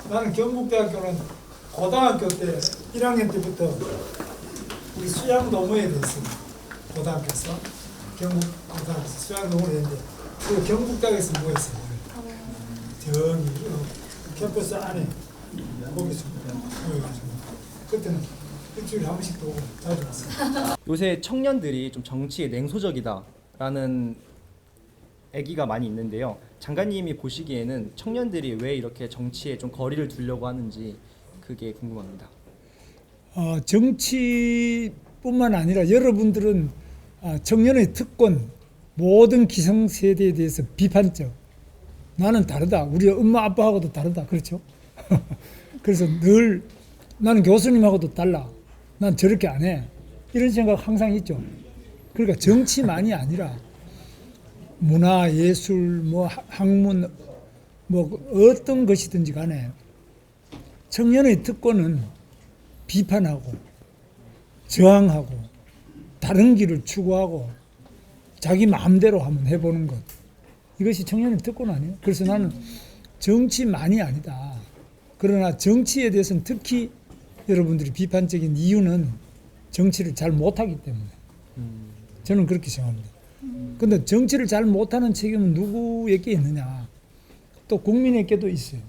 나는 경북대학교는 고등학교 때 1학년 때부터 우리 수양 동호회에 됐습니다. 고등학교에서 경북 고등학교에서 수양 동호회 했는데 그 경북대학에서 뭐 했어요? 저기 캠퍼스 안에 거기서 모여가지고 그때는 일주일에 한 번씩 또 자주 왔어요. 요새 청년들이 좀 정치에 냉소적이다라는 얘기가 많이 있는데요. 장관님이 보시기에는 청년들이 왜 이렇게 정치에 좀 거리를 두려고 하는지 그게 궁금합니다. 정치뿐만 아니라 여러분들은 청년의 특권, 모든 기성세대에 대해서 비판적. 나는 다르다. 우리 엄마 아빠하고도 다르다. 그렇죠? 그래서 늘 나는 교수님하고도 달라. 난 저렇게 안 해. 이런 생각 항상 있죠. 그러니까 정치만이 아니라 문화, 예술, 뭐 학문, 뭐 어떤 것이든지 간에 청년의 특권은 비판하고 저항하고 다른 길을 추구하고 자기 마음대로 한번 해보는 것. 이것이 청년의 특권 아니에요? 그래서 나는 정치만이 아니다. 그러나 정치에 대해서는 특히 여러분들이 비판적인 이유는 정치를 잘 못하기 때문에 저는 그렇게 생각합니다. 그런데 정치를 잘 못하는 책임은 누구에게 있느냐? 또 국민에게도 있어요.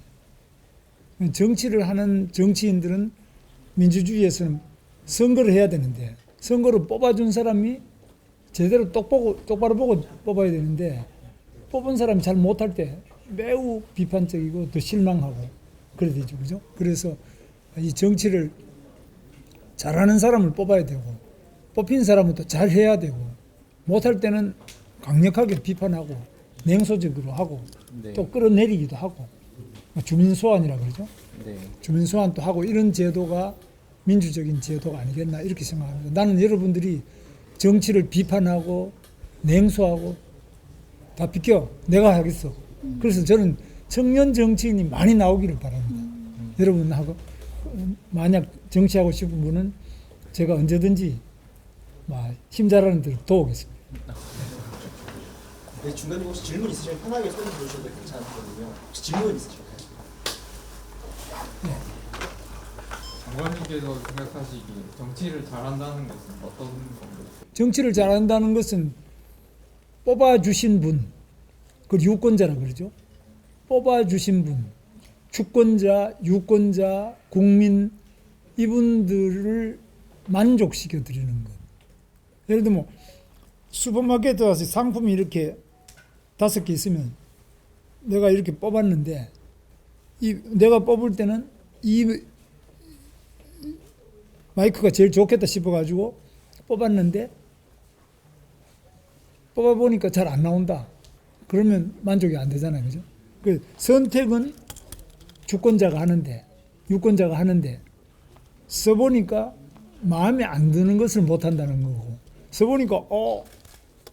정치를 하는 정치인들은 민주주의에서는 선거를 해야 되는데 선거를 뽑아준 사람이 제대로 똑바로 보고 뽑아야 되는데 뽑은 사람이 잘 못할 때 매우 비판적이고 또 실망하고 그래야 되죠. 그죠? 그래서 이 정치를 잘하는 사람을 뽑아야 되고 뽑힌 사람은 또 잘해야 되고 못할 때는 강력하게 비판하고 냉소적으로 하고 네. 또 끌어내리기도 하고 주민소환이라 그러죠. 네. 주민소환도 하고 이런 제도가 민주적인 제도가 아니겠나 이렇게 생각합니다. 나는 여러분들이 정치를 비판하고 냉소하고 다 비켜 내가 하겠어. 그래서 저는 청년 정치인이 많이 나오기를 바랍니다. 여러분하고 만약 정치하고 싶은 분은 제가 언제든지 힘 잘하는 데를 도우겠습니다. 네, 중간에 혹시 질문 있으시면 편하게 손 들어주셔도 괜찮거든요. 혹시 질문 있으실까요? 네. 장관님께서 생각하시기에 정치를 잘한다는 것은 어떤 건가요? 정치를 잘한다는 것은 뽑아주신 분, 그걸 유권자라고 그러죠. 뽑아주신 분, 주권자, 유권자, 국민 이분들을 만족시켜 드리는 것. 예를 들면 슈퍼마켓에 와서 상품이 이렇게 5개 있으면 내가 이렇게 뽑았는데 내가 뽑을 때는 이 마이크가 제일 좋겠다 싶어가지고 뽑았는데 뽑아보니까 잘 안 나온다. 그러면 만족이 안 되잖아요. 그죠? 그 선택은 주권자가 하는데 유권자가 하는데 써보니까 마음에 안 드는 것을 못한다는 거고 써보니까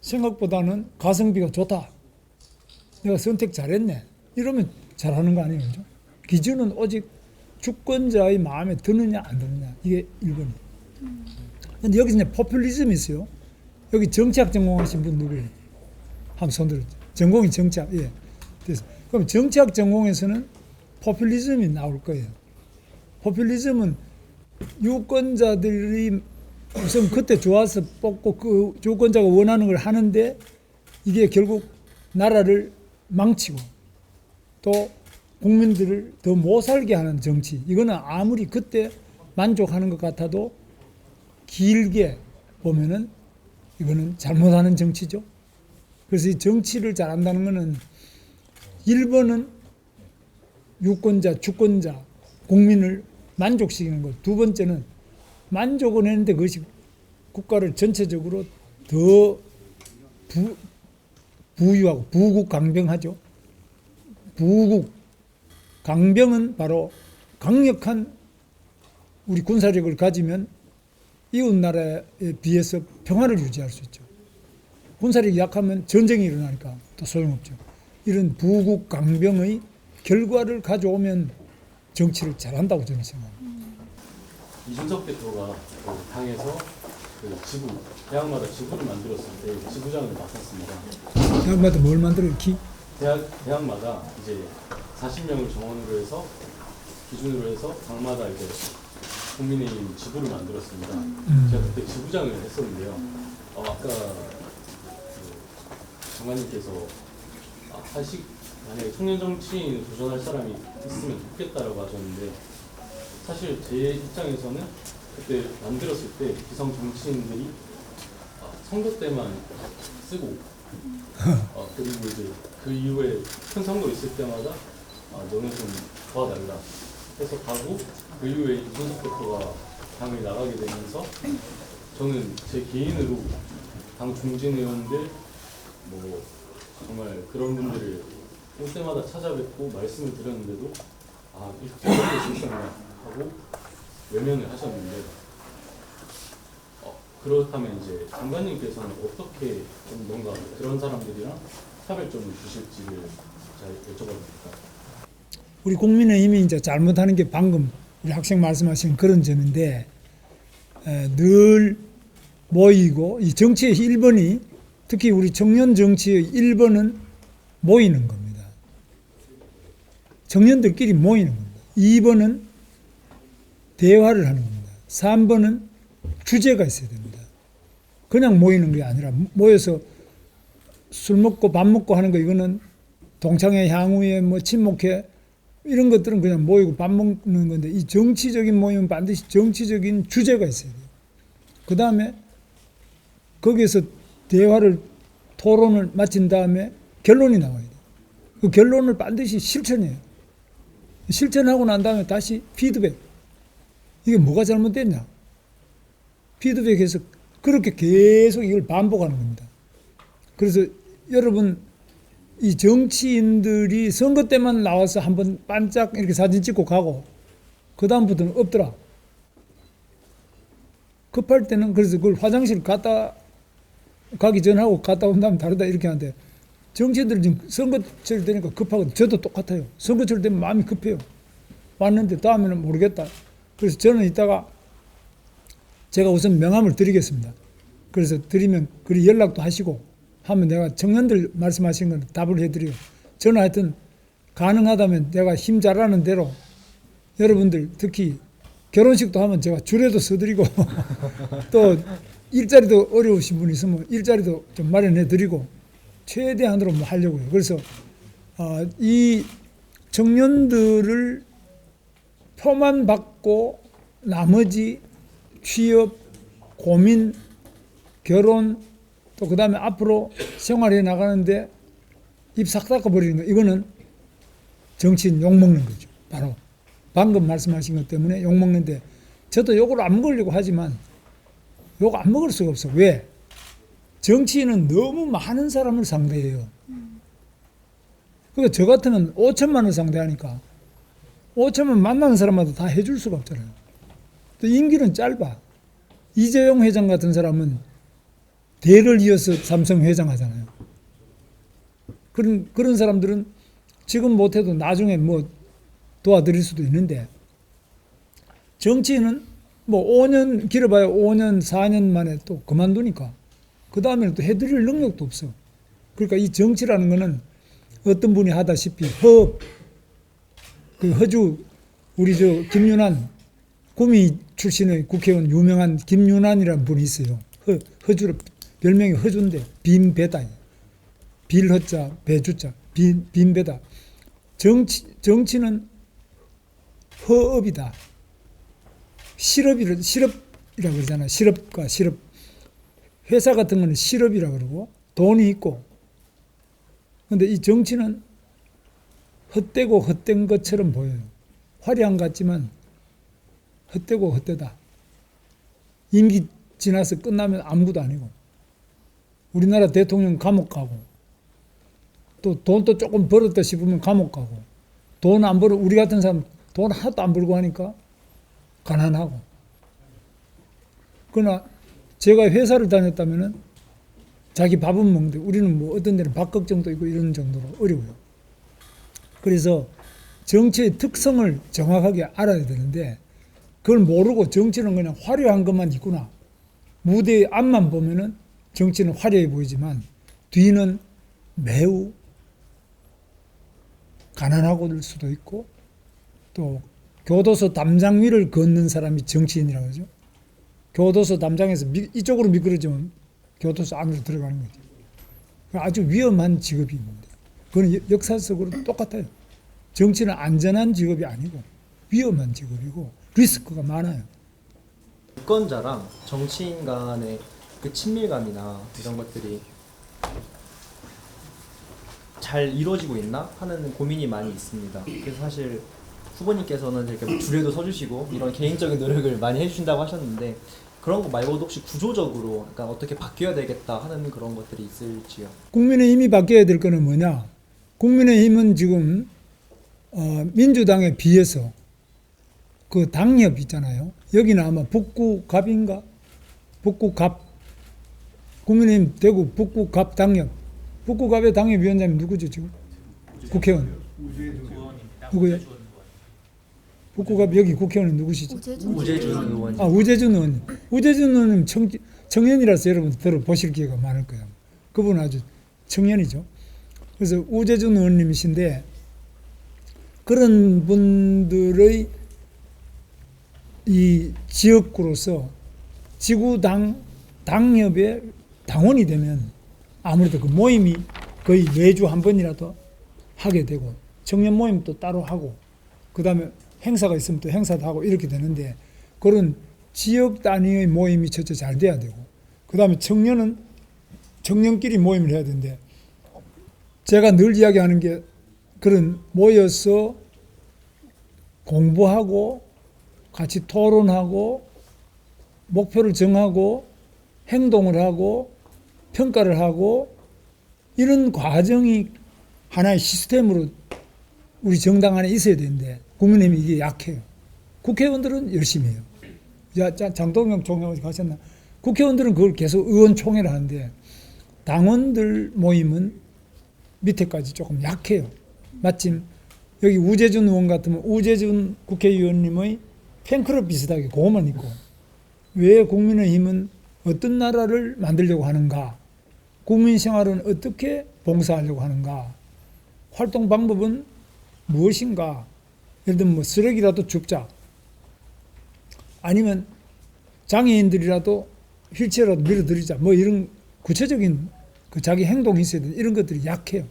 생각보다는 가성비가 좋다. 내가 선택 잘했네. 이러면 잘하는 거 아니에요. 그죠? 기준은 오직 주권자의 마음에 드느냐 안 드느냐. 이게 1번이에요. 근데 여기서 이제 포퓰리즘이 있어요. 여기 정치학 전공하신 분 누구예요? 한번 손 들어주세요. 전공이 정치학. 예. 그래서 그럼 정치학 전공에서는 포퓰리즘이 나올 거예요. 포퓰리즘은 유권자들이 우선 그때 좋아서 뽑고 그 유권자가 원하는 걸 하는데 이게 결국 나라를 망치고 또 국민들을 더 못 살게 하는 정치. 이거는 아무리 그때 만족하는 것 같아도 길게 보면은 이거는 잘못하는 정치죠. 그래서 이 정치를 잘한다는 것은 1번은 유권자, 주권자, 국민을 만족시키는 것. 2번째는 만족은 했는데 그것이 국가를 전체적으로 더 부유하고 부국강병하죠. 부국 강병은 바로 강력한 우리 군사력을 가지면 이웃 나라에 비해서 평화를 유지할 수 있죠. 군사력이 약하면 전쟁이 일어나니까 또 소용없죠. 이런 부국 강병의 결과를 가져오면 정치를 잘한다고 저는 생각합니다. 이준석 대표가 그 당에서 그 지부, 대학마다 지부를 만들었을 때 지부장을 맡았습니다. 대학마다 뭘 만들어요? 대학마다 이제 40명을 정원으로 해서 기준으로 해서 당마다 이제 국민의힘 지부를 만들었습니다. 제가 그때 지부장을 했었는데요. 아까 그 장관님께서 만약에 청년 정치인 도전할 사람이 있으면 좋겠다라고 하셨는데 사실 제 입장에서는 그때 만들었을 때 기성 정치인들이 선거 때만 쓰고 그리고 이제 그 이후에 큰 선거 있을 때마다 너네 좀 도와달라 해서 가고 그 이후에 이준석 대표가 당을 나가게 되면서 저는 제 개인으로 당 중진 의원들 뭐 정말 그런 분들을 올 때마다 찾아뵙고 말씀을 드렸는데도 이렇게 할 수 있었나 하고 외면을 하셨는데 그렇다면 이제 장관님께서는 어떻게 좀 뭔가 그런 사람들이랑 차별점을 주실지를 잘 여쭤봐도 우리 국민의힘이 이제 잘못하는 게 방금 우리 학생 말씀하신 그런 점인데 늘 모이고 이 정치의 1번이 특히 우리 청년 정치의 1번은 모이는 겁니다. 청년들끼리 모이는 겁니다. 2번은 대화를 하는 겁니다. 3번은 주제가 있어야 됩니다. 그냥 모이는 게 아니라 모여서 술 먹고 밥 먹고 하는 거 이거는 동창회 향후에 뭐 친목회 이런 것들은 그냥 모이고 밥 먹는 건데 이 정치적인 모임은 반드시 정치적인 주제가 있어야 돼요. 그 다음에 거기에서 대화를 토론을 마친 다음에 결론이 나와야 돼요. 그 결론을 반드시 실천해요. 실천하고 난 다음에 다시 피드백. 이게 뭐가 잘못됐냐? 피드백해서 그렇게 계속 이걸 반복하는 겁니다. 그래서 여러분 이 정치인들이 선거 때만 나와서 한번 반짝 이렇게 사진 찍고 가고 그 다음부터는 없더라. 급할 때는 그래서 그걸 화장실 갔다 가기 전하고 갔다 온 다음에 다르다 이렇게 하는데 정치인들 지금 선거철 되니까 급하거든요. 저도 똑같아요. 선거철 되면 마음이 급해요. 왔는데 다음에는 모르겠다. 그래서 저는 이따가 제가 우선 명함을 드리겠습니다. 그래서 드리면 그리 연락도 하시고 하면 내가 청년들 말씀하신 건 답을 해드려요. 저는 하여튼 가능하다면 내가 힘 잘하는 대로 여러분들 특히 결혼식도 하면 제가 줄에도 써드리고 또 일자리도 어려우신 분 있으면 일자리도 좀 마련해드리고 최대한으로 뭐 하려고요. 그래서 이 청년들을 표만 받고 나머지 취업, 고민, 결혼 또 그 다음에 앞으로 생활해 나가는데 입 싹 닦아버리는 거 이거는 정치인 욕먹는 거죠. 바로 방금 말씀하신 것 때문에 욕먹는데 저도 욕을 안 먹으려고 하지만 욕 안 먹을 수가 없어. 왜? 정치인은 너무 많은 사람을 상대해요. 그러니까 저 같으면 5천만을 상대하니까 5천만 만나는 사람마다 다 해줄 수가 없잖아요. 또 임기는 짧아. 이재용 회장 같은 사람은 대를 이어서 삼성 회장 하잖아요. 그런 사람들은 지금 못해도 나중에 뭐 도와드릴 수도 있는데 정치인은 뭐 5년 길어봐야 5년 4년 만에 또 그만두니까 그 다음에는 또 해드릴 능력도 없어. 그러니까 이 정치라는 거는 어떤 분이 하다시피 허주 우리 김윤환 구미 출신의 국회의원 유명한 김윤환이라는 분이 있어요. 허주로 별명이 허주인데 빈배다. 빌허자 배주자 빈배다. 정치는 허업이다. 실업이라고 그러잖아요. 실업과 실업. 회사 같은 거는 실업이라고 그러고 돈이 있고. 근데 이 정치는 헛되고 헛된 것처럼 보여요. 화려한 것 같지만 헛되고 헛되다. 임기 지나서 끝나면 아무것도 아니고 우리나라 대통령 감옥 가고 또 돈도 조금 벌었다 싶으면 감옥 가고 돈 안 벌어 우리 같은 사람 돈 하나도 안 벌고 하니까 가난하고 그러나 제가 회사를 다녔다면은 자기 밥은 먹는데 우리는 뭐 어떤 데는 밥 걱정도 있고 이런 정도로 어려워요. 그래서 정치의 특성을 정확하게 알아야 되는데 그걸 모르고 정치는 그냥 화려한 것만 있구나. 무대의 앞만 보면은 정치는 화려해 보이지만 뒤는 매우 가난하고일 수도 있고 또 교도소 담장 위를 걷는 사람이 정치인이라고 하죠. 교도소 담장에서 이쪽으로 미끄러지면 교도소 안으로 들어가는 거죠. 아주 위험한 직업입니다. 그건 역사 속으로 똑같아요. 정치는 안전한 직업이 아니고 위험한 직업이고 리스크가 많아요. 유권자랑 정치인 간의 그 친밀감이나 이런 것들이 잘 이루어지고 있나 하는 고민이 많이 있습니다. 그래서 사실 후보님께서는 이렇게 줄에도 서주시고 이런 개인적인 노력을 많이 해주신다고 하셨는데 그런 거 말고도 혹시 구조적으로 약간 어떻게 바뀌어야 되겠다 하는 그런 것들이 있을지요? 국민의힘이 바뀌어야 될 거는 뭐냐? 국민의힘은 지금 민주당에 비해서 그 당협 있잖아요. 여기는 아마 북구갑인가? 북구갑. 국민의힘 대구 북구갑 당협. 북구갑의 당협위원장이 누구죠 지금? 국회의원. 누구요? 북구갑 여기 국회의원은 누구시죠? 우재준 의원님. 우재준 의원님. 우재준 의원님 청년이라서 여러분 들어보실 기회가 많을 거예요. 그분은 아주 청년이죠. 그래서 우재준 의원님이신데 그런 분들의 이 지역구로서 지구당 당협의 당원이 되면 아무래도 그 모임이 거의 매주 한 번이라도 하게 되고 청년 모임도 따로 하고 그 다음에 행사가 있으면 또 행사도 하고 이렇게 되는데 그런 지역 단위의 모임이 첫째 잘 돼야 되고 그 다음에 청년은 청년끼리 모임을 해야 되는데 제가 늘 이야기하는 게 그런 모여서 공부하고 같이 토론하고 목표를 정하고 행동을 하고 평가를 하고 이런 과정이 하나의 시스템으로 우리 정당 안에 있어야 되는데 국민의힘이 이게 약해요. 국회의원들은 열심히 해요. 장동영 총회 어디 가셨나? 국회의원들은 그걸 계속 의원총회를 하는데 당원들 모임은 밑에까지 조금 약해요. 마침 여기 우재준 의원 같으면 우재준 국회의원님의 팬클럽 비슷하게 그것만 있고 왜 국민의힘은 어떤 나라를 만들려고 하는가? 국민 생활은 어떻게 봉사하려고 하는가? 활동 방법은 무엇인가? 예를 들면 뭐 쓰레기라도 줍자. 아니면 장애인들이라도 휠체어라도 밀어드리자. 뭐 이런 구체적인 그 자기 행동이 있어야 되는 이런 것들이 약해요.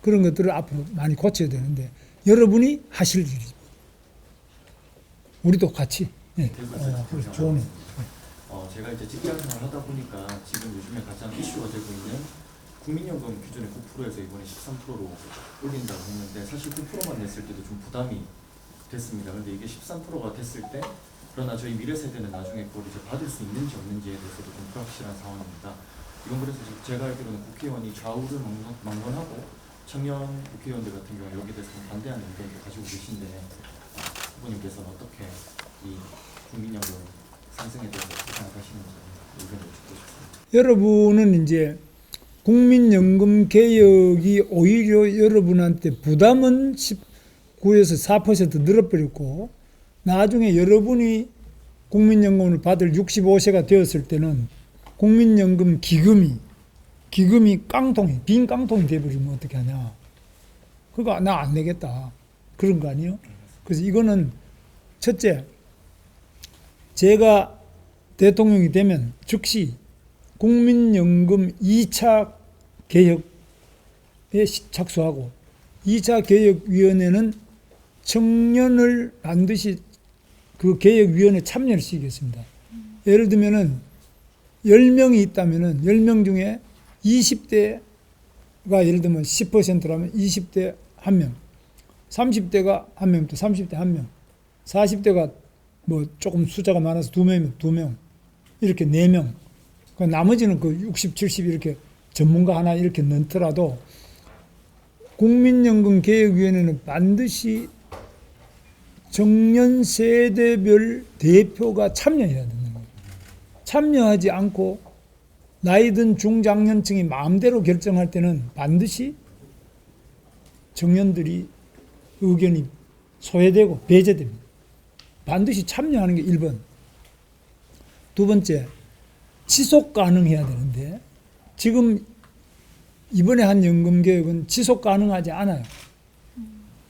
그런 것들을 앞으로 많이 고쳐야 되는데 여러분이 하실 일이죠. 우리도 같이. 네. 좋은. 제가 이제 직장 생활을 하다 보니까 지금 요즘에 가장 이슈가 되고 있는 국민연금 기준의 9%에서 이번에 13%로 올린다고 했는데 사실 9%만 냈을 때도 좀 부담이 됐습니다. 그런데 이게 13%가 됐을 때 그러나 저희 미래 세대는 나중에 그걸 이제 받을 수 있는지 없는지에 대해서도 좀 불확실한 상황입니다. 이건 그래서 제가 알기로는 국회의원이 좌우를 막론하고 청년 국회의원들 같은 경우 여기에 대해서 반대하는 의견도 가지고 계신데 후보님께서는 어떻게 이 국민연금 상승에 대해서 어떻게 생각하시는지 의견을 듣고 싶습니다. 여러분은 이제 국민연금 개혁이 오히려 여러분한테 부담은 19에서 4% 늘어버렸고 나중에 여러분이 국민연금을 받을 65세가 되었을 때는 국민연금 기금이 빈 깡통이 돼버리면 어떻게 하냐. 그거 나 안 내겠다. 그런 거 아니에요? 그래서 이거는 첫째 제가 대통령이 되면 즉시 국민연금 2차 개혁에 착수하고 2차 개혁위원회는 청년을 반드시 그 개혁위원회에 참여를 시키겠습니다. 예를 들면은 10명이 있다면은 10명 중에 20대가 예를 들면 10%라면 20대 1명, 30대가 1명, 또 30대 1명, 40대가 뭐 조금 숫자가 많아서 2명이면 2명, 이렇게 4명. 그 나머지는 그 60, 70 이렇게 전문가 하나 이렇게 넣더라도 국민연금 개혁위원회는 반드시 청년 세대별 대표가 참여해야 되는 거예요. 참여하지 않고 나이 든 중장년층이 마음대로 결정할 때는 반드시 청년들이 의견이 소외되고 배제됩니다. 반드시 참여하는 게 1번. 두 번째, 지속 가능해야 되는데 지금 이번에 한 연금개혁은 지속 가능하지 않아요.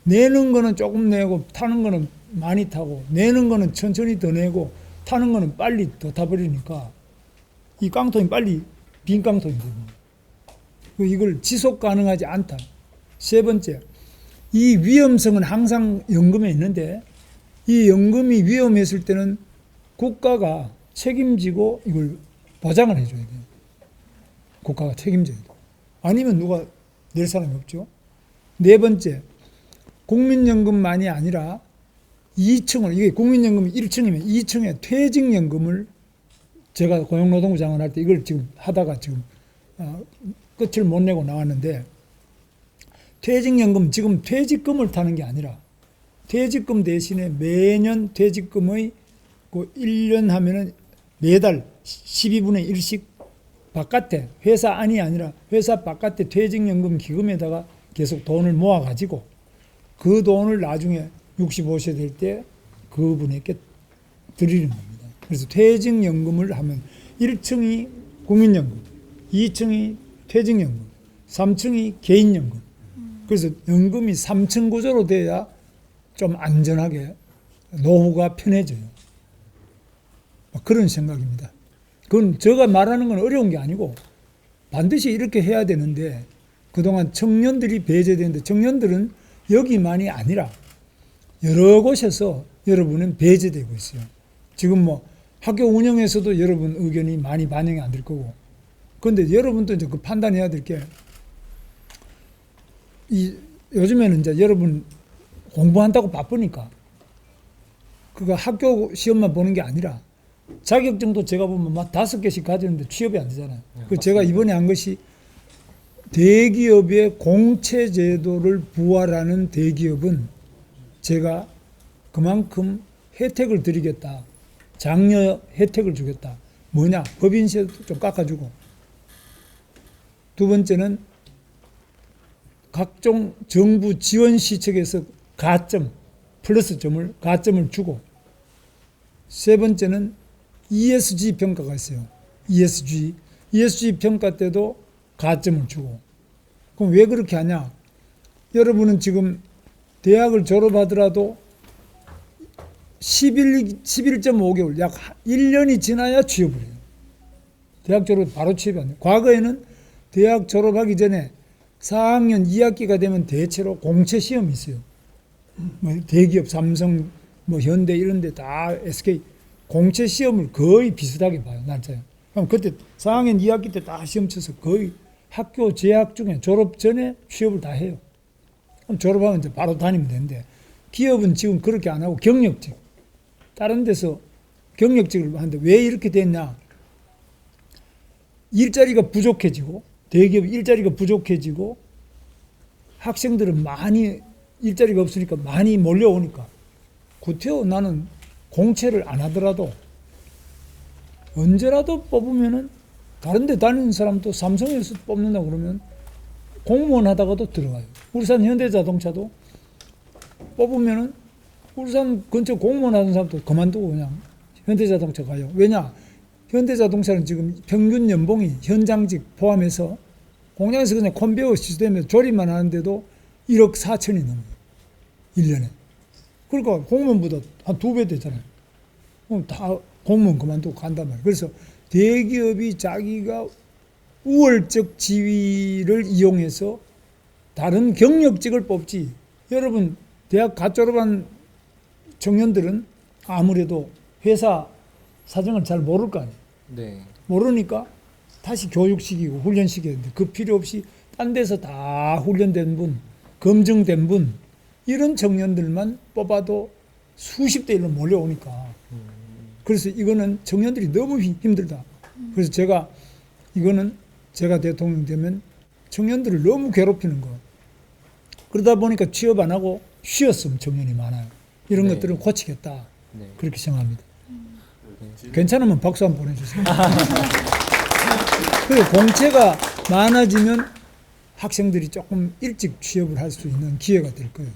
내는 거는 조금 내고 타는 거는 많이 타고 내는 거는 천천히 더 내고 타는 거는 빨리 더 타버리니까 이 깡통이 빨리 빈 깡통이 되고 이걸 지속 가능하지 않다. 세 번째, 이 위험성은 항상 연금에 있는데 이 연금이 위험했을 때는 국가가 책임지고 이걸 보장을 해줘야 돼요. 국가가 책임져야 돼요. 아니면 누가 낼 사람이 없죠. 네 번째, 국민연금만이 아니라 2층을, 이게 국민연금이 1층이면 2층에 퇴직연금을 제가 고용노동부 장관 할 때 이걸 지금 하다가 지금 끝을 못 내고 나왔는데 퇴직연금, 지금 퇴직금을 타는 게 아니라 퇴직금 대신에 매년 퇴직금의 그 1년 하면은 매달 12분의 1씩 바깥에 회사 안이 아니라 회사 바깥에 퇴직연금 기금에다가 계속 돈을 모아가지고 그 돈을 나중에 65세 될 때 그분에게 드리는 겁니다. 그래서 퇴직연금을 하면 1층이 국민연금, 2층이 퇴직연금, 3층이 개인연금. 그래서 연금이 3층 구조로 돼야 좀 안전하게 노후가 편해져요. 그런 생각입니다. 그건 제가 말하는 건 어려운 게 아니고 반드시 이렇게 해야 되는데 그동안 청년들이 배제되는데 청년들은 여기만이 아니라 여러 곳에서 여러분은 배제되고 있어요. 지금 뭐 학교 운영에서도 여러분 의견이 많이 반영이 안 될 거고 그런데 여러분도 이제 그 판단해야 될 게 요즘에는 이제 여러분 공부한다고 바쁘니까 그거 학교 시험만 보는 게 아니라 자격증도 제가 보면 막 5개씩 가지는데 취업이 안 되잖아요. 그 제가 이번에 한 것이 대기업의 공채 제도를 부활하는 대기업은 제가 그만큼 혜택을 드리겠다. 장려 혜택을 주겠다. 뭐냐? 법인세도 좀 깎아주고. 두 번째는 각종 정부 지원 시책에서 가점, 플러스 점을, 가점을 주고. 세 번째는 ESG 평가가 있어요. ESG 평가 때도 가점을 주고. 그럼 왜 그렇게 하냐? 여러분은 지금 대학을 졸업하더라도 11.5개월, 약 1년이 지나야 취업을 해요. 대학 졸업 바로 취업이 안 돼요. 과거에는 대학 졸업하기 전에 4학년 2학기가 되면 대체로 공채 시험이 있어요. 뭐 대기업, 삼성, 뭐 현대 이런 데 다 SK 공채 시험을 거의 비슷하게 봐요. 날짜에. 그럼 그때 4학년 2학기 때 다 시험 쳐서 거의 학교 재학 중에 졸업 전에 취업을 다 해요. 그럼 졸업하면 이제 바로 다니면 되는데 기업은 지금 그렇게 안 하고 경력직. 다른 데서 경력직을 하는데 왜 이렇게 됐냐? 일자리가 부족해지고 대기업 일자리가 부족해지고 학생들은 많이 일자리가 없으니까 많이 몰려오니까 구태여 나는 공채를 안 하더라도 언제라도 뽑으면은 다른 데 다니는 사람도 삼성에서 뽑는다 그러면 공무원 하다가도 들어가요. 울산 현대자동차도 뽑으면은 울산 근처 공무원 하는 사람도 그만두고 그냥 현대자동차 가요. 왜냐? 현대자동차는 지금 평균 연봉이 현장직 포함해서 공장에서 그냥 컨베이어 시스템에 조립만 하는데도 1억 4천이 넘어요. 1년에. 그러니까 공무원보다 한 2배 되잖아요. 그럼 다 공무원 그만두고 간단 말이에요. 그래서 대기업이 자기가 우월적 지위를 이용해서 다른 경력직을 뽑지. 여러분 대학 갓 졸업한 청년들은 아무래도 회사 사정을 잘 모를 거 아니에요. 네. 모르니까 다시 교육시키고 훈련시키는데 그 필요 없이 딴 데서 다 훈련된 분, 검증된 분 이런 청년들만 뽑아도 수십 대 1로 몰려오니까 그래서 이거는 청년들이 너무 힘들다. 그래서 제가 이거는 제가 대통령 되면 청년들을 너무 괴롭히는 거. 그러다 보니까 취업 안 하고 쉬었으면 청년이 많아요. 이런 네. 것들은 고치겠다. 네. 그렇게 생각합니다. 괜찮으면 박수 한번 보내주세요. 그리고 공채가 많아지면 학생들이 조금 일찍 취업을 할 수 있는 기회가 될 거예요.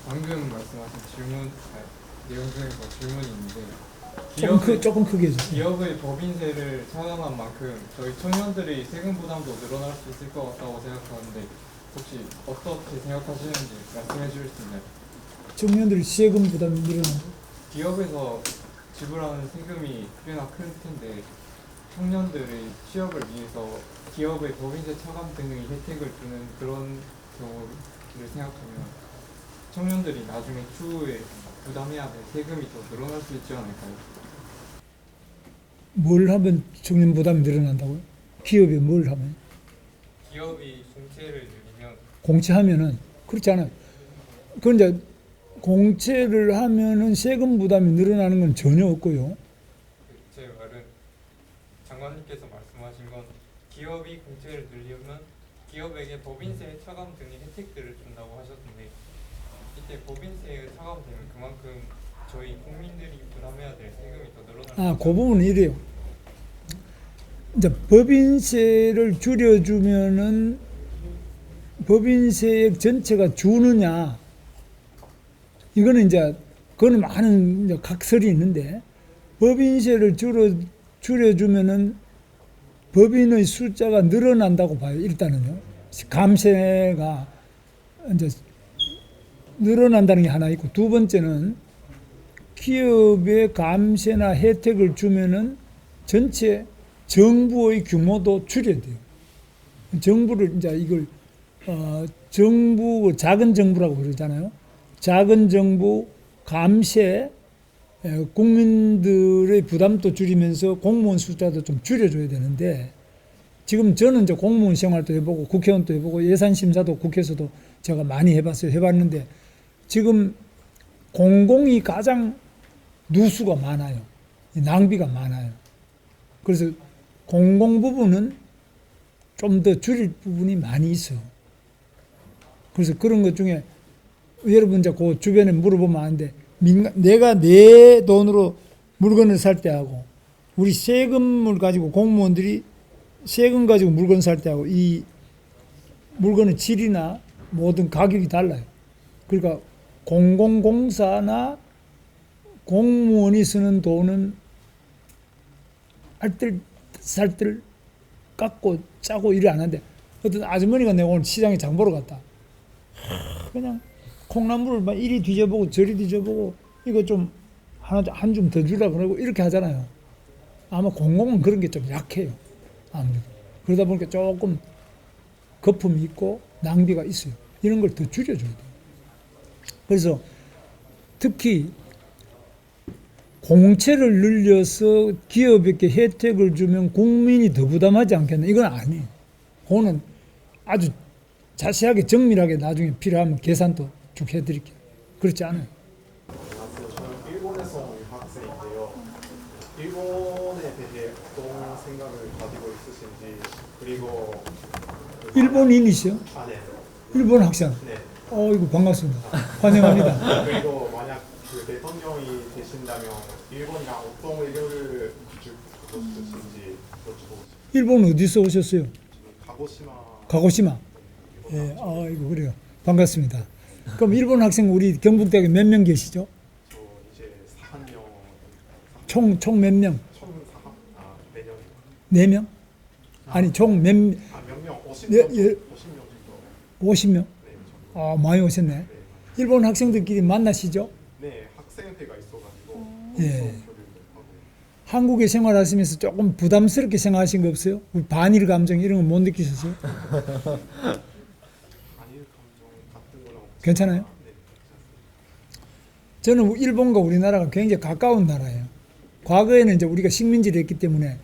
방금 말씀하신 내용 중에서 질문이 있는데 조금 크게 해주세요. 기업의 법인세를 상향한 만큼 저희 청년들이 세금 부담도 늘어날 수 있을 것 같다고 생각하는데 혹시 어떻게 생각하시는지 말씀해 주실 수 있나요? 청년들이 세금 부담이 늘어나고 기업에서 지불하는 세금이 꽤나 클 텐데 청년들의 취업을 위해서 기업의 법인세 차감 등의 혜택을 주는 그런 경우를 생각하면 청년들이 나중에 추후에 부담해야 될 세금이 더 늘어날 수 있지 않을까요? 뭘 하면 청년 부담이 늘어난다고요? 기업에 뭘 하면? 기업이 공채를 늘리면 공채하면은 그렇지 않아요. 그건 이제 공채를 하면은 세금 부담이 늘어나는 건 전혀 없고요. 제 말은 장관님께서 말씀하신 건 기업이 공채를 늘리면 기업에게 법인세 차감 등의 혜택들을 준다고 하셨는데 이때 법인세에 차감되면 그만큼 저희 국민들이 부담해야 될 세금이 더 늘어날 그 부분은 이래요. 이제 법인세를 줄여주면은 법인세액 전체가 주느냐, 이거는 이제 그거는 많은 이제 각설이 있는데 법인세를 줄여주면은 법인의 숫자가 늘어난다고 봐요. 일단은요. 감세가 이제 늘어난다는 게 하나 있고, 두 번째는 기업의 감세나 혜택을 주면은 전체 정부의 규모도 줄여야 돼요. 정부를 이제 이걸 정부 작은 정부라고 그러잖아요. 작은 정부 감세, 국민들의 부담도 줄이면서 공무원 숫자도 좀 줄여줘야 되는데, 지금 저는 이제 공무원 생활도 해보고 국회의원도 해보고 예산 심사도 국회에서도 제가 많이 해봤는데 지금 공공이 가장 누수가 많아요. 낭비가 많아요. 그래서 공공 부분은 좀 더 줄일 부분이 많이 있어요. 그래서 그런 것 중에 여러분 이제 그 주변에 물어보면 아는데, 내가 내 돈으로 물건을 살 때하고 우리 세금을 가지고 공무원들이 세금 가지고 물건 살 때하고 이 물건의 질이나 모든 가격이 달라요. 그러니까 공공공사나 공무원이 쓰는 돈은 알뜰살뜰 깎고 짜고 일을 안 하는데, 어떤 아주머니가 내가 오늘 시장에 장 보러 갔다. 그냥 콩나물을 막 이리 뒤져보고 저리 뒤져보고 이거 좀 한 줌 더 주라 그러고 이렇게 하잖아요. 아마 공공은 그런 게 좀 약해요. 아무래도. 그러다 보니까 조금 거품이 있고 낭비가 있어요. 이런 걸 더 줄여줘야 돼요. 그래서 특히 공채를 늘려서 기업에게 혜택을 주면 국민이 더 부담하지 않겠나? 이건 아니에요. 그거는 아주 자세하게 정밀하게 나중에 필요하면 계산도 쭉 해드릴게요. 그렇지 않아요. 안녕하세요. 저는 일본에서 온 학생인데요. 일본에 대해 어떤 생각을 가지고 있으신지, 그리고 일본인이시요? 네. 일본 학생. 네. 이거 반갑습니다. 환영합니다. 그리고 만약 그 대통령이 되신다면 일본이랑 어떤 외교를 가지고 싶으신지 여쭤보고 싶습니다. 일본 어디서 오셨어요? 가고시마. 가고시마. 예, 이거 그래요. 반갑습니다. 그럼 일본 학생 우리 경북대학에 몇 명 계시죠? 저 이제 4학년 총 몇 명? 총 4년 4명? 아니 총 몇 몇 명? 50명 예, 정도. 예. 50명 정도. 50명? 네, 정도. 많이 오셨네. 일본 학생들끼리 만나시죠? 네, 학생회가 있어가지고 예. 거기서 교류를 하고. 한국에 생활하시면서 조금 부담스럽게 생각하신 거 없어요? 우리 반일 감정 이런 거 못 느끼셨어요? 아닐 감정 같은 거는 없지만, 괜찮아요? 네, 괜찮습니다. 저는 일본과 우리나라가 굉장히 가까운 나라예요. 과거에는 이제 우리가 식민지를 했기 때문에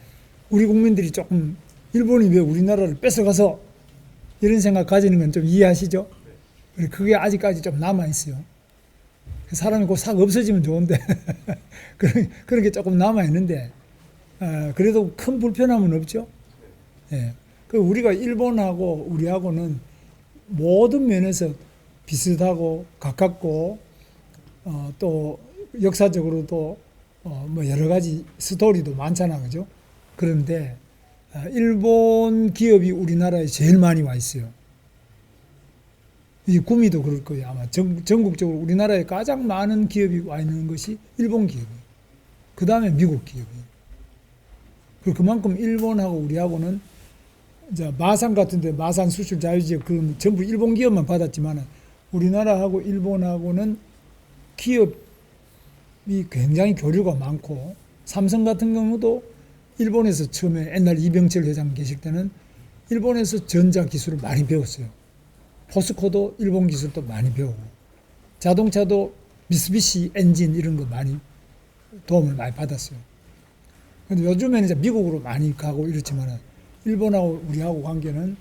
우리 국민들이 조금 일본이 왜 우리나라를 뺏어가서 이런 생각 가지는 건 좀 이해하시죠? 그게 아직까지 좀 남아있어요. 사람이 곧 싹 없어지면 좋은데 그런 게 조금 남아있는데, 그래도 큰 불편함은 없죠. 예. 그 우리가 일본하고 우리하고는 모든 면에서 비슷하고 가깝고, 또 역사적으로도 뭐 여러 가지 스토리도 많잖아, 그죠? 그런데 일본 기업이 우리나라에 제일 많이 와 있어요. 이 구미도 그럴 거예요. 아마 전국적으로 우리나라에 가장 많은 기업이 와 있는 것이 일본 기업이에요. 그 다음에 미국 기업이에요. 그만큼 일본하고 우리하고는 이제 마산 같은데 마산 수출 자유지역 그 전부 일본 기업만 받았지만 우리나라하고 일본하고는 기업이 굉장히 교류가 많고 삼성 같은 경우도 일본에서 처음에 옛날 이병철 회장 계실 때는 일본에서 전자 기술을 많이 배웠어요. 포스코도 일본 기술도 많이 배우고 자동차도 미쓰비시 엔진 이런 거 많이 도움을 많이 받았어요. 근데 요즘에는 이제 미국으로 많이 가고 이렇지만 일본하고 우리하고 관계는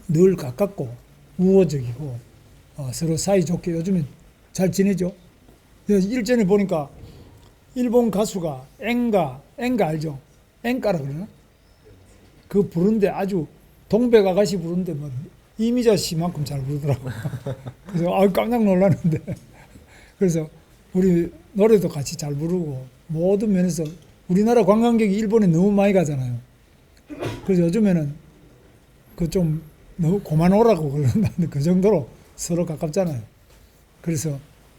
늘 가깝고 우호적이고 서로 사이좋게 요즘에 잘 지내죠. 일전에 보니까 일본 가수가 엔가 알죠? 엔가라 그러나? 그 부른데 아주 동백 아가씨 부른데 뭐 이미자 씨만큼 잘 부르더라고. 그래서 깜짝 놀랐는데 그래서 우리 노래도 같이 잘 부르고 모든 면에서 우리나라 관광객이 일본에 너무 많이 가잖아요. 그래서 요즘에는 그 좀 너무 고만 오라고 그러는데 그 정도로 서로 가깝잖아요. 그래서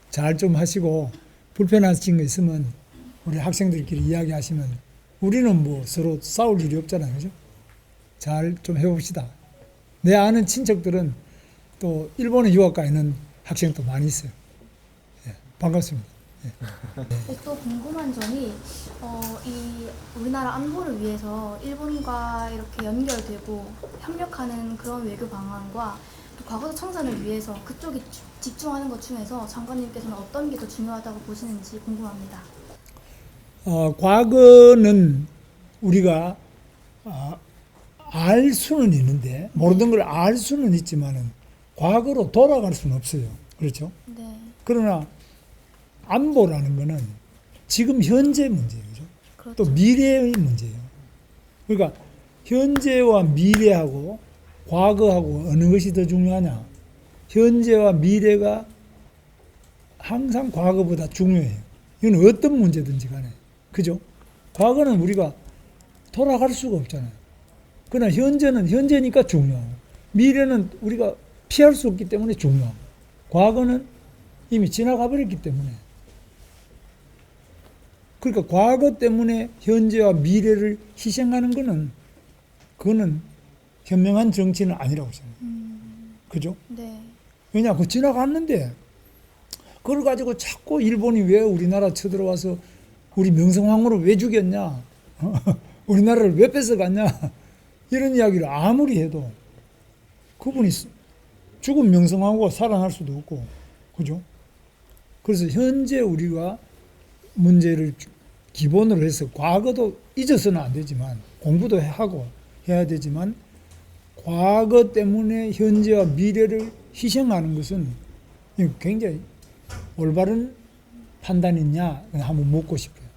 잘 좀 하시고 불편하신 거 있으면 우리 학생들끼리 이야기하시면 우리는 뭐 서로 싸울 일이 없잖아요. 그죠? 잘 좀 해봅시다. 내 아는 친척들은 또 일본에 유학 가 있는 학생도 많이 있어요. 예, 반갑습니다. 또 궁금한 점이 이 우리나라 안보를 위해서 일본과 이렇게 연결되고 협력하는 그런 외교 방안과 또 과거 청산을 위해서 그쪽이 집중하는 것 중에서 장관님께서는 어떤 게 더 중요하다고 보시는지 궁금합니다. 과거는 우리가 알 수는 있는데 모르던 걸 알 수는 있지만은 과거로 돌아갈 수는 없어요. 그렇죠? 네. 그러나 안보라는 거는 지금 현재 문제예요. 그죠? 그렇죠. 또 미래의 문제예요. 그러니까 현재와 미래하고 과거하고 어느 것이 더 중요하냐? 현재와 미래가 항상 과거보다 중요해요. 이건 어떤 문제든지 간에. 그죠? 과거는 우리가 돌아갈 수가 없잖아요. 그러나 현재는 현재니까 중요하고 미래는 우리가 피할 수 없기 때문에 중요하고 과거는 이미 지나가 버렸기 때문에 그러니까 과거 때문에 현재와 미래를 희생하는 거는 그거는 현명한 정치는 아니라고 생각해요. 그죠? 네. 왜냐, 그 지나갔는데 그걸 가지고 자꾸 일본이 왜 우리나라 쳐들어와서 우리 명성황후를 왜 죽였냐? 우리나라를 왜 뺏어갔냐? 이런 이야기를 아무리 해도 그분이 죽은 명성황후가 살아날 수도 없고, 그죠? 그래서 현재 우리가 문제를 기본으로 해서 과거도 잊어서는 안 되지만 공부도 하고 해야 되지만 과거 때문에 현재와 미래를 희생하는 것은 굉장히 올바른 판단이냐 한번 묻고 싶어요.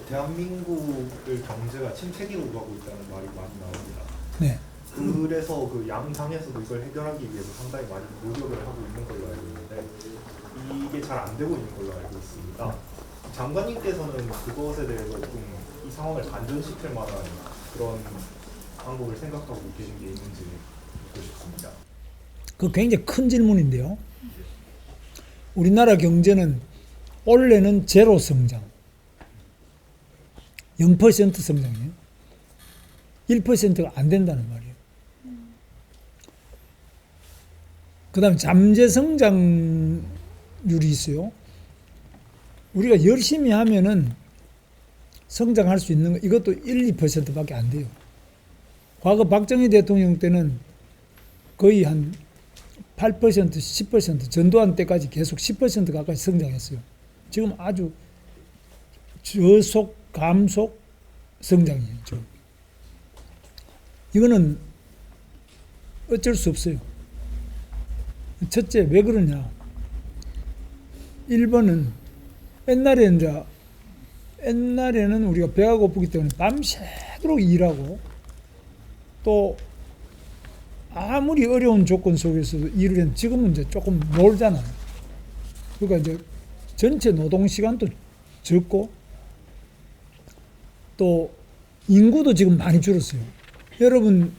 대한민국의 경제가 침체기로 가고 있다는 말이 많이 나옵니다. 네. 그래서 그 양상에서도 이걸 해결하기 위해서 상당히 많이 노력을 하고 있는 걸로 알고 있는데 이게 잘 안 되고 있는 걸로 알고 있습니다. 장관님께서는 그것에 대해서 좀 이 상황을 반전시킬 만한 그런 방법을 생각하고 계신 게 있는지 묻고 싶습니다. 그 굉장히 큰 질문인데요. 우리나라 경제는 올해는 제로 성장, 0% 성장이에요. 1%가 안 된다는 말이에요. 그 다음에 잠재 성장률이 있어요. 우리가 열심히 하면은 성장할 수 있는 거, 이것도 1, 2%밖에 안 돼요. 과거 박정희 대통령 때는 거의 한 8%, 10% 전두환 때까지 계속 10% 가까이 성장했어요. 지금 아주 저속, 감속 성장이에요. 지금. 이거는 어쩔 수 없어요. 첫째, 왜 그러냐? 1번은 옛날에는 우리가 배가 고프기 때문에 밤새도록 일하고 또 아무리 어려운 조건 속에서도 일을 했는데 지금은 이제 조금 놀잖아요. 그러니까 이제 전체 노동 시간도 적고 또 인구도 지금 많이 줄었어요. 여러분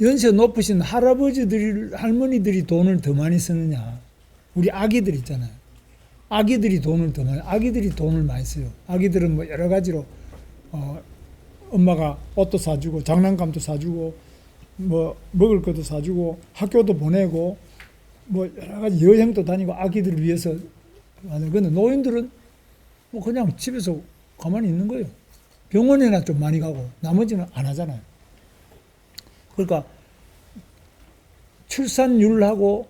연세 높으신 할아버지들, 할머니들이 돈을 더 많이 쓰느냐? 우리 아기들 있잖아요. 아기들이 돈을 많이 써요. 아기들은 뭐 여러 가지로 엄마가 옷도 사주고 장난감도 사주고 뭐 먹을 것도 사주고 학교도 보내고 뭐 여러 가지 여행도 다니고 아기들을 위해서 하는. 근데 노인들은 뭐 그냥 집에서 가만히 있는 거예요. 병원에나 좀 많이 가고 나머지는 안 하잖아요. 그러니까 출산율하고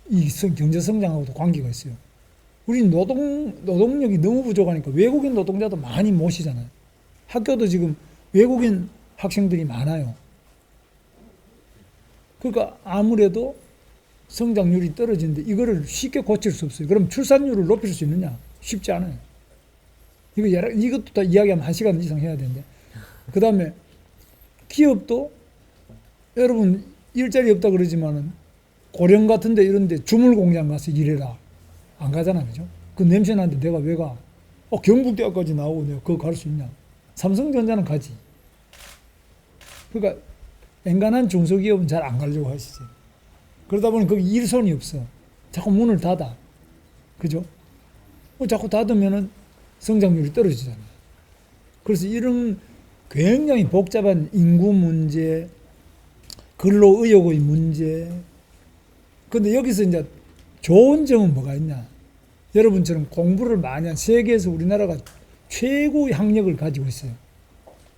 이 경제 성장하고도 관계가 있어요. 우리는 노동력이 너무 부족하니까 외국인 노동자도 많이 모시잖아요. 학교도 지금 외국인 학생들이 많아요. 그러니까 아무래도 성장률이 떨어지는데 이거를 쉽게 고칠 수 없어요. 그럼 출산율을 높일 수 있느냐? 쉽지 않아요. 이것도 다 이야기하면 1시간 이상 해야 되는데. 그 다음에 기업도 여러분 일자리 없다 그러지만은 고령 같은데 이런데 주물 공장 가서 일해라. 안 가잖아, 그죠? 그 냄새 나는데 내가 왜 가? 경북대학까지 나오고 내가 그거 갈 수 있냐? 삼성전자는 가지. 그러니까 엔간한 중소기업은 잘 안 가려고 하시지. 그러다 보니 거기 일손이 없어. 자꾸 문을 닫아. 그죠? 자꾸 닫으면은 성장률이 떨어지잖아요. 그래서 이런 굉장히 복잡한 인구 문제, 근로의욕의 문제. 근데 여기서 이제 좋은 점은 뭐가 있냐? 여러분처럼 공부를 많이 한 세계에서 우리나라가 최고의 학력을 가지고 있어요.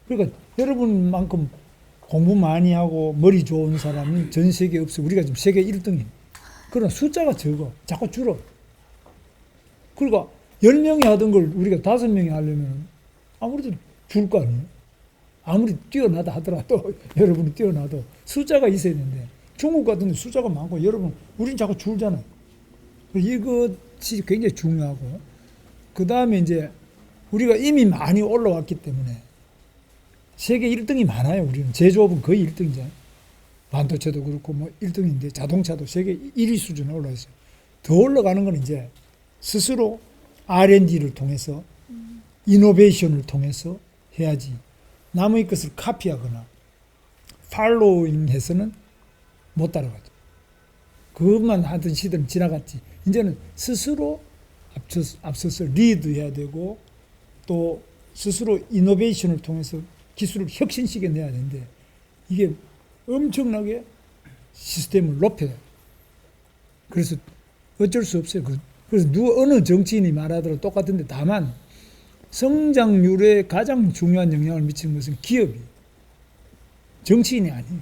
그러니까 여러분만큼 공부 많이 하고 머리 좋은 사람이 전 세계에 없어요. 우리가 지금 세계 1등이에요. 그러나 숫자가 적어. 자꾸 줄어. 그러니까 10명이 하던 걸 우리가 5명이 하려면 아무래도 줄 거 아니에요. 아무리 뛰어나다 하더라도 여러분이 뛰어나도 숫자가 있어야 되는데 중국 같은 데 숫자가 많고 여러분 우린 자꾸 줄잖아요. 이것이 굉장히 중요하고 그 다음에 이제 우리가 이미 많이 올라왔기 때문에 세계 1등이 많아요. 우리는 제조업은 거의 1등이잖아요. 반도체도 그렇고 뭐 1등인데 자동차도 세계 1위 수준에 올라있어요. 더 올라가는 건 이제 스스로 R&D를 통해서 이노베이션을 통해서 해야지 남의 것을 카피하거나 팔로잉 해서는 못 따라가죠. 그것만 하던 시대는 지나갔지. 이제는 스스로 앞서서 리드해야 되고 또 스스로 이노베이션을 통해서 기술을 혁신시켜 내야 되는데 이게 엄청나게 시스템을 높여요. 그래서 어쩔 수 없어요. 그래서 어느 정치인이 말하더라도 똑같은데 다만 성장률에 가장 중요한 영향을 미치는 것은 기업이에요. 정치인이 아니에요.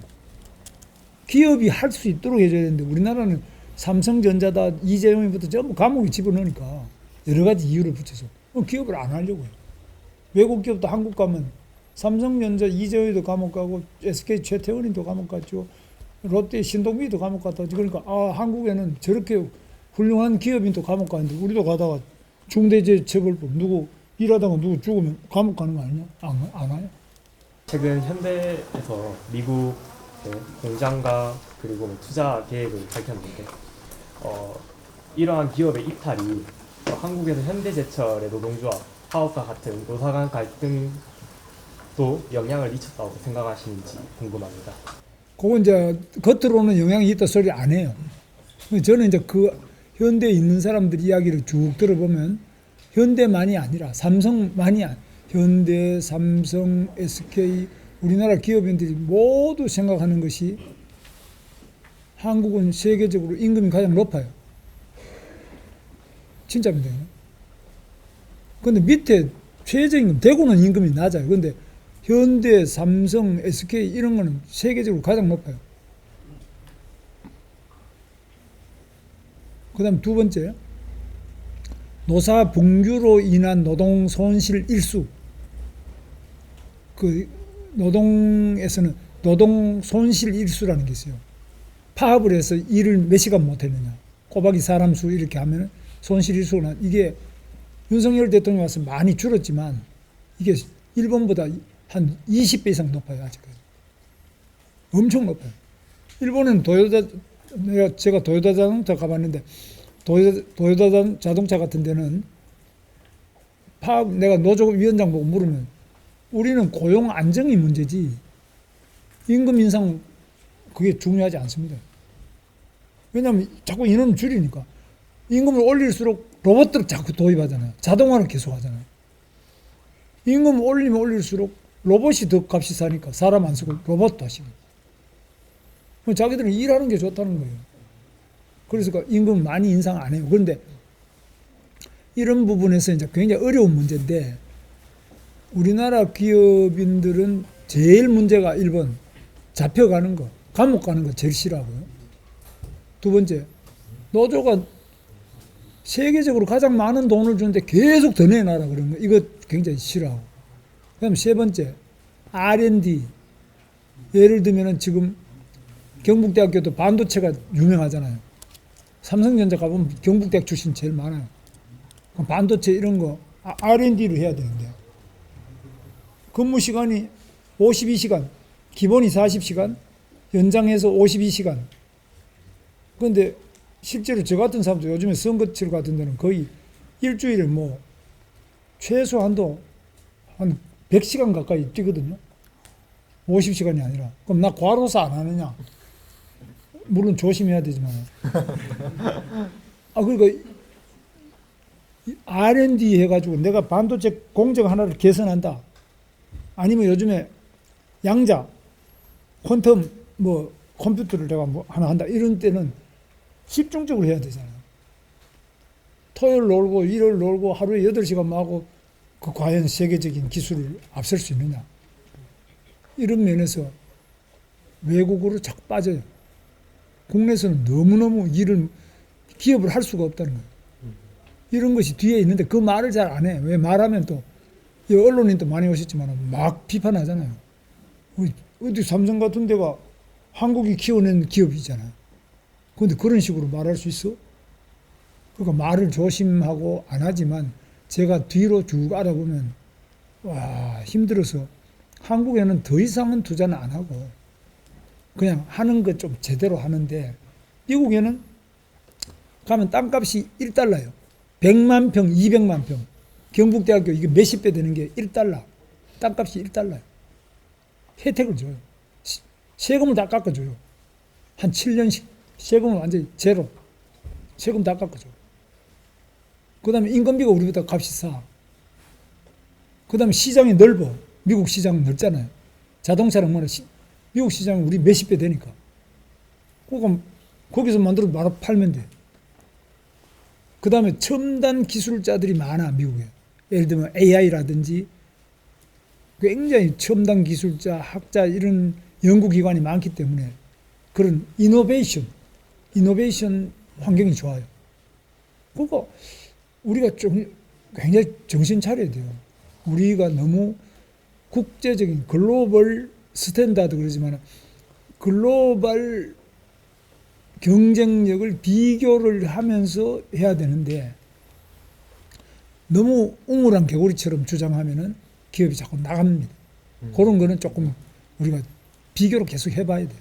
기업이 할 수 있도록 해줘야 되는데 우리나라는 삼성전자다 이재용부터 전부 감옥에 집어넣으니까 여러 가지 이유를 붙여서 기업을 안 하려고 해요. 외국 기업도 한국 가면 삼성전자 이재용도 감옥 가고 SK 최태원이도 감옥 갔죠. 롯데 신동빈도 감옥 갔다 오지. 그러니까 한국에는 저렇게 훌륭한 기업인도 감옥 가는데 우리도 가다가 중대재해처벌법 누구 일하다가 누구 죽으면 감옥 가는 거 아니냐? 안 와요. 최근 현대에서 미국 공장과 그리고 투자 계획을 밝혔는데 이러한 기업의 이탈이 한국에서 현대제철의 노동조합 파업과 같은 노사 간 갈등도 영향을 미쳤다고 생각하시는지 궁금합니다. 그건 이제 겉으로는 영향이 있다 소리 안 해요. 저는 이제 그 현대에 있는 사람들 이야기를 쭉 들어보면 현대만이 아니라 삼성만이 아니라 현대, 삼성, SK 우리나라 기업인들이 모두 생각하는 것이 한국은 세계적으로 임금이 가장 높아요. 진짜입니다. 그런데 밑에 최저임금, 대구는 임금이 낮아요. 그런데 현대, 삼성, SK 이런 거는 세계적으로 가장 높아요. 그 다음 두 번째, 노사 분규로 인한 노동 손실 일수. 그 노동에서는 노동 손실 일수라는 게 있어요. 파업을 해서 일을 몇 시간 못 했느냐. 꼬박이 사람 수 이렇게 하면 손실 일수가 이게 윤석열 대통령 와서 많이 줄었지만 이게 일본보다 한 20배 이상 높아요. 아직까지. 엄청 높아요. 일본은 제가 도요타 자동차 가봤는데 도요타 자동차 같은 데는 파업 내가 노조위원장 보고 물으면 우리는 고용 안정이 문제지 임금 인상 그게 중요하지 않습니다. 왜냐하면 자꾸 인원을 줄이니까 임금을 올릴수록 로봇들을 자꾸 도입하잖아요. 자동화를 계속 하잖아요. 임금을 올리면 올릴수록 로봇이 더 값이 싸니까 사람 안 쓰고 로봇도 하시고. 자기들은 일하는 게 좋다는 거예요. 그래서 임금 많이 인상 안 해요. 그런데 이런 부분에서 이제 굉장히 어려운 문제인데 우리나라 기업인들은 제일 문제가 1번 잡혀가는 거, 감옥 가는 거 제일 싫어하고요. 두 번째, 노조가 세계적으로 가장 많은 돈을 주는데 계속 더 내놔라 그런 거, 이거 굉장히 싫어하고. 그다음 세 번째, R&D. 예를 들면은 지금 경북대학교도 반도체가 유명하잖아요. 삼성전자 가보면 경북대학 출신 제일 많아요. 그럼 반도체 이런 거 R&D를 해야 되는데 근무 시간이 52시간, 기본이 40시간, 연장해서 52시간. 그런데 실제로 저 같은 사람도 요즘에 선거철 같은 데는 거의 일주일에 뭐 최소한도 한 100시간 가까이 뛰거든요. 50시간이 아니라. 그럼 나 과로사 안 하느냐? 물론 조심해야 되지만. 그러니까 R&D 해가지고 내가 반도체 공정 하나를 개선한다. 아니면 요즘에 양자, 퀀텀 뭐 컴퓨터를 내가 뭐 하나 한다. 이런 때는 집중적으로 해야 되잖아요. 토요일 놀고 일요일 놀고 하루에 8시간 하고 그 과연 세계적인 기술을 앞설 수 있느냐. 이런 면에서 외국으로 자꾸 빠져요. 국내에서는 너무너무 기업을 할 수가 없다는 거예요. 이런 것이 뒤에 있는데 그 말을 잘 안 해. 왜 말하면 또 언론인도 많이 오셨지만 막 비판하잖아요. 어디 삼성 같은 데가 한국이 키워낸 기업이잖아요. 그런데 그런 식으로 말할 수 있어? 그러니까 말을 조심하고 안 하지만 제가 뒤로 쭉 알아보면 와 힘들어서 한국에는 더 이상은 투자는 안 하고 그냥 하는 것 좀 제대로 하는데 미국에는 가면 땅값이 1달러예요. 100만 평, 200만 평. 경북대학교 이게 몇십 배 되는 게 1달러. 땅값이 1달러예요. 혜택을 줘요. 세금을 다 깎아줘요. 한 7년씩 세금을 완전히 제로. 세금 다 깎아줘요. 그 다음에 인건비가 우리보다 값이 싸. 그 다음에 시장이 넓어. 미국 시장은 넓잖아요. 자동차는 뭐냐. 미국 시장은 우리 몇십 배 되니까. 그럼 거기서 만들어서 바로 팔면 돼. 그 다음에 첨단 기술자들이 많아, 미국에. 예를 들면 AI라든지 굉장히 첨단 기술자, 학자 이런 연구기관이 많기 때문에 그런 이노베이션 환경이 좋아요. 그러니까 우리가 좀 굉장히 정신 차려야 돼요. 우리가 너무 국제적인 글로벌 스탠다드 그러지만 글로벌 경쟁력을 비교를 하면서 해야 되는데 너무 우물한 개구리처럼 주장하면은 기업이 자꾸 나갑니다. 그런 거는 조금 우리가 비교를 계속 해봐야 돼요.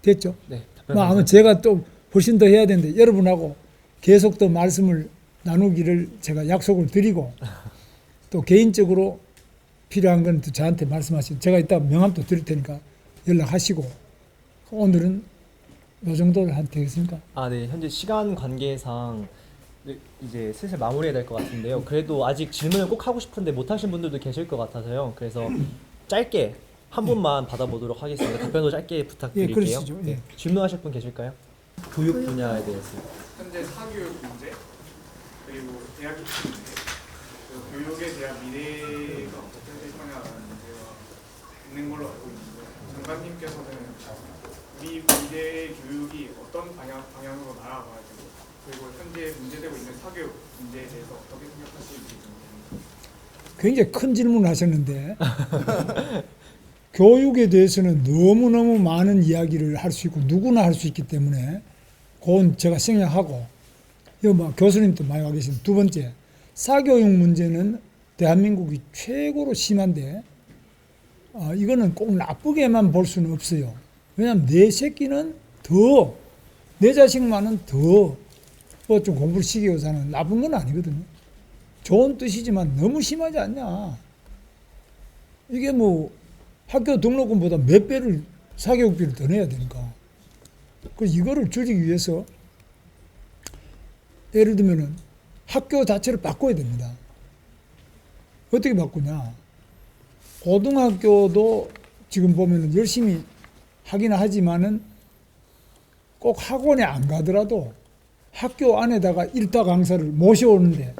됐죠? 네. 아마 제가 또 훨씬 더 해야 되는데 여러분하고 계속 더 말씀을 나누기를 제가 약속을 드리고 또 개인적으로 필요한 건 또 저한테 말씀하시고 제가 이따 명함도 드릴 테니까 연락하시고 오늘은 이 정도로 하면 되겠습니까? 네. 현재 시간 관계상 이제 슬슬 마무리해야 될 것 같은데요. 그래도 아직 질문을 꼭 하고 싶은데 못 하신 분들도 계실 것 같아서요. 그래서 짧게 한 분만 받아보도록 하겠습니다. 답변도 짧게 부탁드릴게요. 그러시죠. 예. 질문하실 분 계실까요? 교육 분야에 대해서. 현재 사교육 문제 그리고 대학 입시 문제 그리고 교육에 대한 미래가 어떻게 될 거냐라는 문제가 있는 걸로 알고 있는데 장관님께서는 우리 미래 교육이 어떤 방향으로 나아가야 되고 그리고 현재 문제되고 있는 사교육 문제에 대해서 어떻게 생각하시는지 궁금합니다. 굉장히 큰 질문을 하셨는데 교육에 대해서는 너무너무 많은 이야기를 할 수 있고 누구나 할 수 있기 때문에 그건 제가 생략하고 이거 뭐 교수님도 많이 와 계신 두 번째 사교육 문제는 대한민국이 최고로 심한데 이거는 꼭 나쁘게만 볼 수는 없어요. 왜냐하면 내 새끼는 더 내 자식만은 더 좀 공부를 시키고자 하는 나쁜 건 아니거든요. 좋은 뜻이지만 너무 심하지 않냐. 이게 뭐 학교 등록금보다 몇 배를 사교육비를 더 내야 되니까. 그래서 이거를 줄이기 위해서 예를 들면은 학교 자체를 바꿔야 됩니다. 어떻게 바꾸냐. 고등학교도 지금 보면 열심히 하긴 하지만은 꼭 학원에 안 가더라도 학교 안에다가 일타 강사를 모셔오는데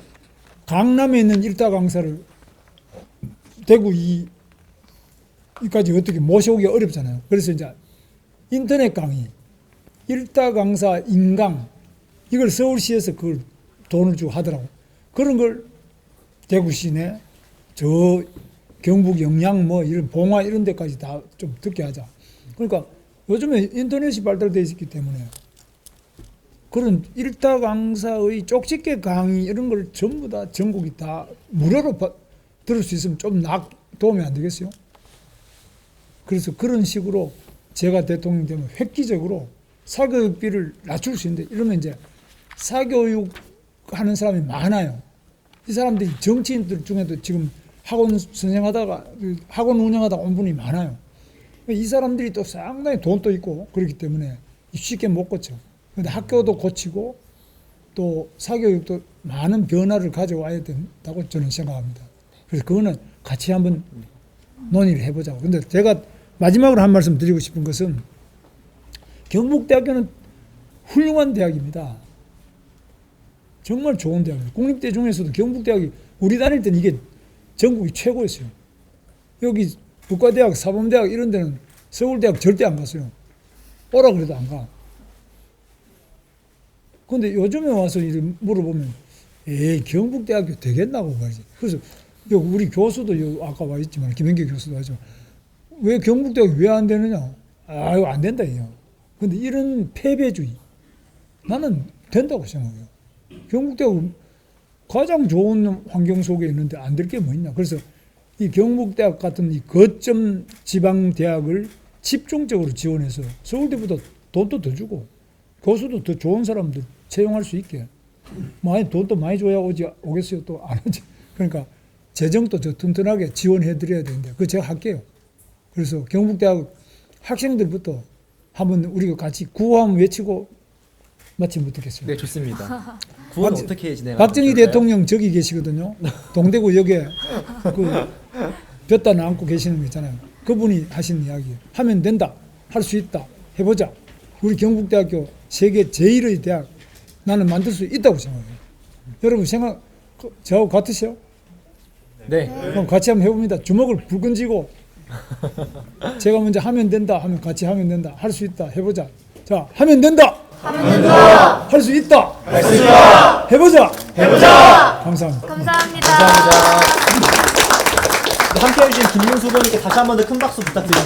강남에 있는 일타 강사를 대구 이까지 어떻게 모셔오기 어렵잖아요. 그래서 이제 인터넷 강의, 일타 강사 인강 이걸 서울시에서 그걸 돈을 주고 하더라고. 그런 걸 대구 시내 저 경북 영양 뭐 이런 봉화 이런 데까지 다 좀 듣게 하자. 그러니까 요즘에 인터넷이 발달되어 있기 때문에 그런 일타 강사의 쪽집게 강의 이런 걸 전부 다 전국이 다 무료로 들을 수 있으면 좀 도움이 안 되겠어요? 그래서 그런 식으로 제가 대통령 되면 획기적으로 사교육비를 낮출 수 있는데 이러면 이제 사교육 하는 사람이 많아요. 이 사람들이 정치인들 중에도 지금 학원 선생하다가 학원 운영하다 온 분이 많아요. 이 사람들이 또 상당히 돈도 있고 그렇기 때문에 쉽게 못 고쳐. 근데 학교도 고치고 또 사교육도 많은 변화를 가져와야 된다고 저는 생각합니다. 그래서 그거는 같이 한번 논의를 해보자고. 근데 제가 마지막으로 한 말씀 드리고 싶은 것은 경북대학교는 훌륭한 대학입니다. 정말 좋은 대학입니다. 국립대 중에서도 경북대학이 우리 다닐 때는 이게 전국이 최고였어요. 여기 북과대학, 사범대학 이런 데는 서울대학 절대 안 갔어요. 오라 그래도 안 가. 근데 요즘에 와서 물어보면 에이 경북대학교 되겠나고 말이지. 그래서 우리 교수도 아까 와 있지만 김현기 교수도 하죠. 왜 경북대학이 왜 안 되느냐? 아유 안 된다 이요. 근데 이런 패배주의 나는 된다고 생각해요. 경북대학은 가장 좋은 환경 속에 있는데 안 될 게 뭐 있냐. 그래서 이 경북대학 같은 이 거점 지방대학을 집중적으로 지원해서 서울대보다 돈도 더 주고 교수도 더 좋은 사람들 채용할 수 있게 많이 돈도 많이 줘야 오겠어요. 또 안 오지. 그러니까 재정도 더 튼튼하게 지원해 드려야 되는데 그거 제가 할게요. 그래서 경북대학 학생들부터 한번 우리가 같이 구호함 외치고 마치면 어떻겠어요? 네, 좋습니다. 구호는 어떻게 진행하실까요? 박정희 대통령 저기 계시거든요. 동대구역에 그 볕단 안고 계시는 거 있잖아요. 그분이 하시는 이야기. 하면 된다. 할 수 있다. 해보자. 우리 경북대학교 세계 제1의 대학 나는 만들 수 있다고 생각해요. 여러분 생각 저하고 같으세요? 네. 그럼 같이 한번 해봅니다. 주먹을 불끈 쥐고 제가 먼저 하면 된다 하면 같이 하면 된다. 할 수 있다. 해보자. 자, 하면 된다. 하면 된다. 할 수 있다. 할 수 있다. 해보자. 해보자. 감사합니다. 감사합니다. 감사합니다. 함께해 주신 김문수 후보님께 다시 한 번 더 큰 박수 부탁드립니다.